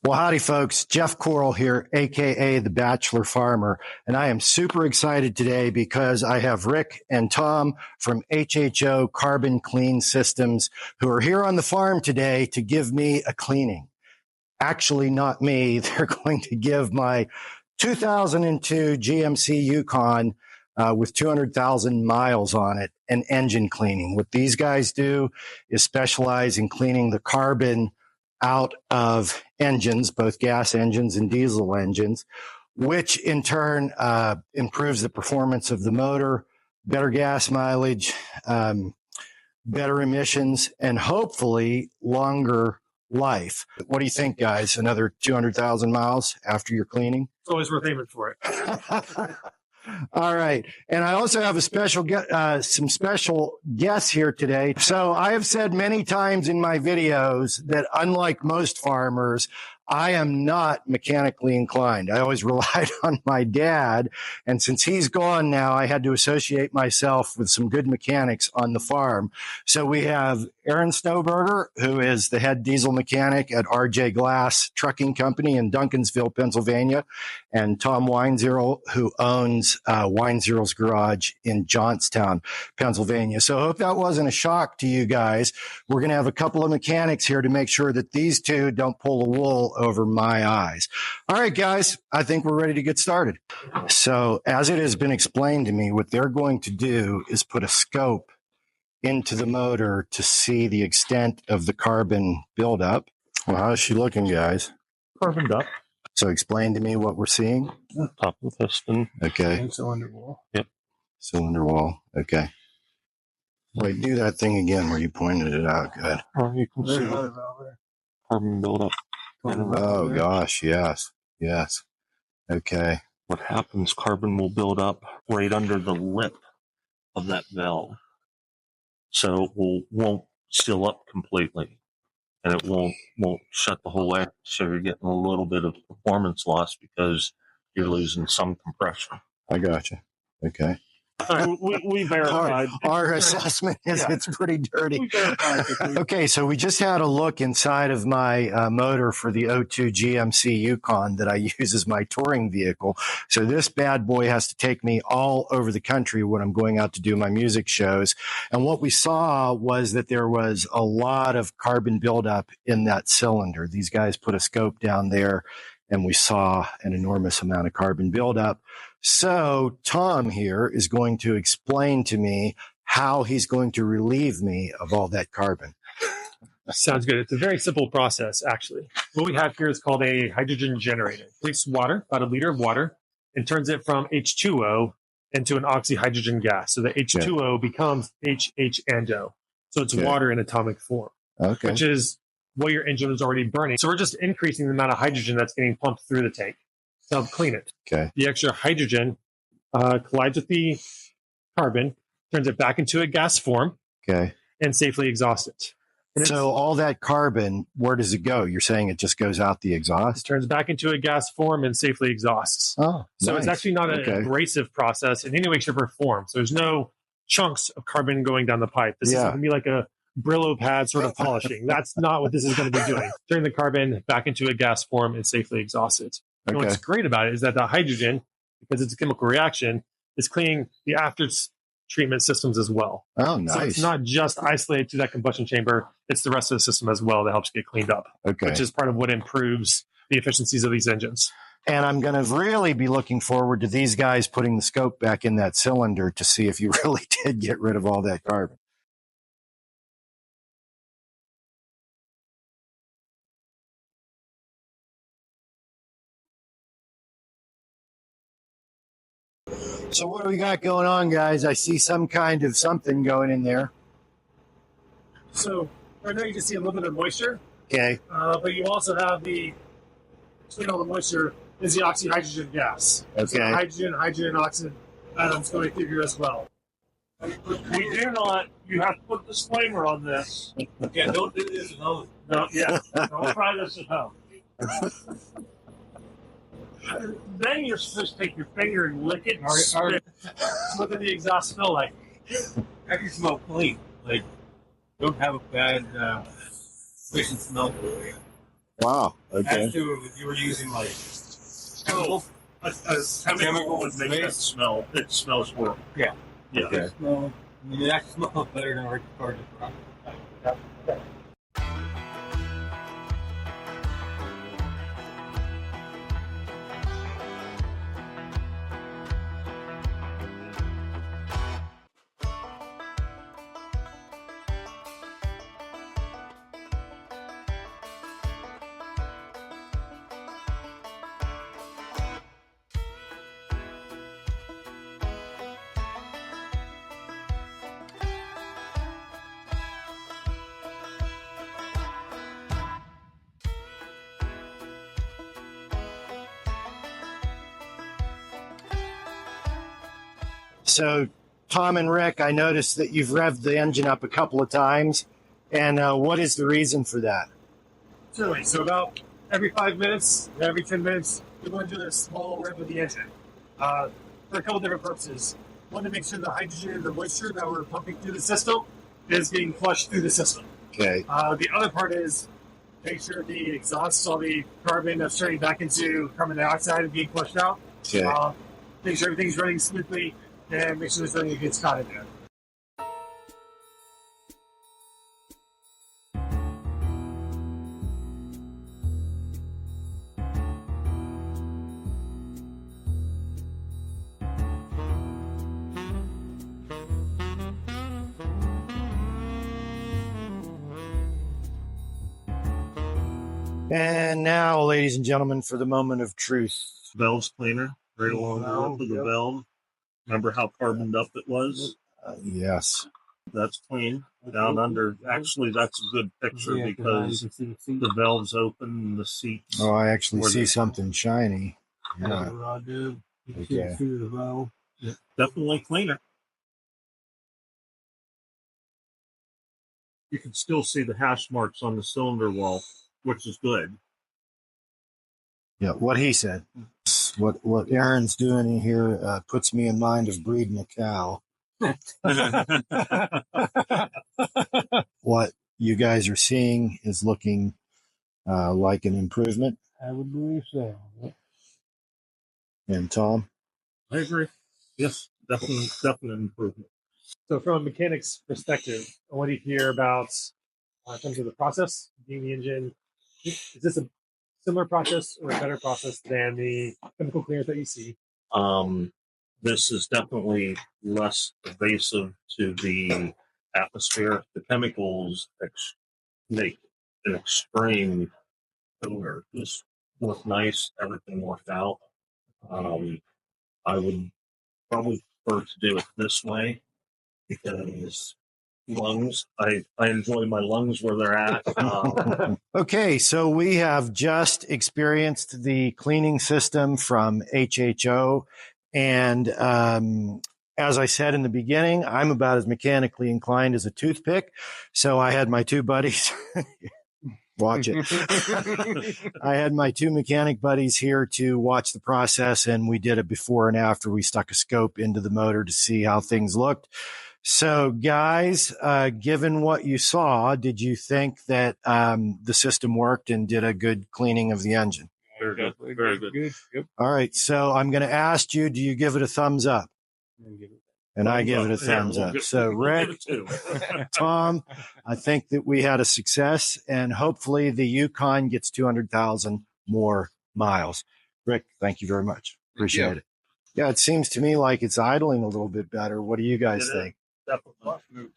Well, howdy, folks. Jeff Coral here, a.k.a. The Bachelor Farmer, and I am super excited today because I have Rick and Tom from HHO Carbon Clean Systems who are here on the farm today to give me a cleaning. Actually, not me. They're going to give my 2002 GMC Yukon with 200,000 miles on it an engine cleaning. What these guys do is specialize in cleaning the carbon out of engines, both gas engines and diesel engines, which in turn improves the performance of the motor, better gas mileage, better emissions, and hopefully longer life. What do you think, guys? Another 200,000 miles after your cleaning? It's always worth aiming for it. All right. And I also have a some special guests here today. So I have said many times in my videos that unlike most farmers, I am not mechanically inclined. I always relied on my dad. And since he's gone now, I had to associate myself with some good mechanics on the farm. So we have Aaron Snowberger, who is the head diesel mechanic at RJ Glass Trucking Company in Duncansville, Pennsylvania, and Tom Weinzierl, who owns Weinzierl's Garage in Johnstown, Pennsylvania. So I hope that wasn't a shock to you guys. We're going to have a couple of mechanics here to make sure that these two don't pull the wool over my eyes. All right, guys, I think we're ready to get started. So as it has been explained to me, what they're going to do is put a scope into the motor to see the extent of the carbon buildup. Well, how's she looking, guys? Carboned up. So explain to me what we're seeing. Top of the piston. Okay. And cylinder wall. Yep. Cylinder wall. Okay. Wait, do that thing again where you pointed it out. Good. Oh, you can see carbon buildup. Oh, gosh. Yes. Yes. Okay. What happens, carbon will build up right under the lip of that valve. So it won't seal up completely. And it won't shut the whole way. So you're getting a little bit of performance loss because you're losing some compression. I got you. Okay. We verified. Our assessment is it's pretty dirty. We verified. Okay, so we just had a look inside of my motor for the '02 GMC Yukon that I use as my touring vehicle. So this bad boy has to take me all over the country when I'm going out to do my music shows. And what we saw was that there was a lot of carbon buildup in that cylinder. These guys put a scope down there, and we saw an enormous amount of carbon buildup. So Tom here is going to explain to me how he's going to relieve me of all that carbon. Sounds good. It's a very simple process, actually. What we have here is called a hydrogen generator. It takes water, about a liter of water, and turns it from H2O into an oxyhydrogen gas. So the H2O becomes HHNO. So it's water in atomic form, which is what your engine is already burning. So we're just increasing the amount of hydrogen that's getting pumped through the tank to help clean it. Okay. The extra hydrogen collides with the carbon, turns it back into a gas form, and safely exhausts it. And so all that carbon, where does it go? You're saying it just goes out the exhaust? It turns back into a gas form and safely exhausts. Oh, so nice. It's actually not an abrasive process in any way, shape, or form. So there's no chunks of carbon going down the pipe. This is going to be like a Brillo pad sort of polishing. That's not what this is going to be doing. Turn the carbon back into a gas form and safely exhaust it. And what's great about it is that the hydrogen, because it's a chemical reaction, is cleaning the after treatment systems as well. Oh, nice. So it's not just isolated to that combustion chamber. It's the rest of the system as well that helps get cleaned up, which is part of what improves the efficiencies of these engines. And I'm going to really be looking forward to these guys putting the scope back in that cylinder to see if you really did get rid of all that carbon. So what do we got going on, guys? I see some kind of something going in there. So right now you can see a little bit of moisture. Okay. But you also have between all the moisture is the oxyhydrogen gas. Okay. So hydrogen, oxygen atoms going through here as well. We do not. You have to put a disclaimer on this. Yeah, don't do this at home. No, don't try this at home. Then you're supposed to take your finger and lick it and spit. What did the exhaust smell like? Actually smell clean. Like, don't have a bad efficient smell. Wow. Okay. That's to if you were using like Oh, a chemical would make that smell. It smells horrible. Yeah. Yeah. Okay. smell. I mean, that smells better than retardant. So, Tom and Rick, I noticed that you've revved the engine up a couple of times. And what is the reason for that? Certainly. So about every 5 minutes, every 10 minutes, we're going to do a small rev of the engine for a couple different purposes. One, to make sure the hydrogen and the moisture that we're pumping through the system is being flushed through the system. Okay. The other part is make sure the exhaust, all the carbon that's turning back into carbon dioxide and being flushed out. Okay. Make sure everything's running smoothly and make sure there's nothing that gets caught in there. And now, ladies and gentlemen, for the moment of truth. Valve's cleaner, right along the lip of the valve. Remember how carboned up it was? Yes. That's clean. Down under, actually, that's a good picture because the valve's open and the seats. Oh, I actually Where see the- something shiny. That's Yeah. what I do. You Okay. see it through the valve. Definitely cleaner. You can still see the hash marks on the cylinder wall, which is good. Yeah, what he said. What Aaron's doing in here puts me in mind of breeding a cow. What you guys are seeing is looking like an improvement. I would believe so. And Tom? I agree. Yes, definite improvement. So from a mechanic's perspective, I want to hear about in terms of the process, being the engine. Is this a similar process or a better process than the chemical cleaners that you see? This is definitely less invasive to the atmosphere. The chemicals make an extreme odor. This looked nice. Everything worked out. I would probably prefer to do it this way because lungs. I enjoy my lungs where they're at. Okay, so we have just experienced the cleaning system from HHO. And as I said in the beginning, I'm about as mechanically inclined as a toothpick. So I had my two buddies. Watch it. I had my two mechanic buddies here to watch the process, and we did it before and after. We stuck a scope into the motor to see how things looked. So, guys, given what you saw, did you think that the system worked and did a good cleaning of the engine? Very good. Very good. Yep. All right. So I'm going to ask you, do you give it a thumbs up? And I give it a thumbs up. So, Rick, Tom, I think that we had a success, and hopefully the Yukon gets 200,000 more miles. Rick, thank you very much. Appreciate it. Yeah, it seems to me like it's idling a little bit better. What do you guys It is. think? Definitely.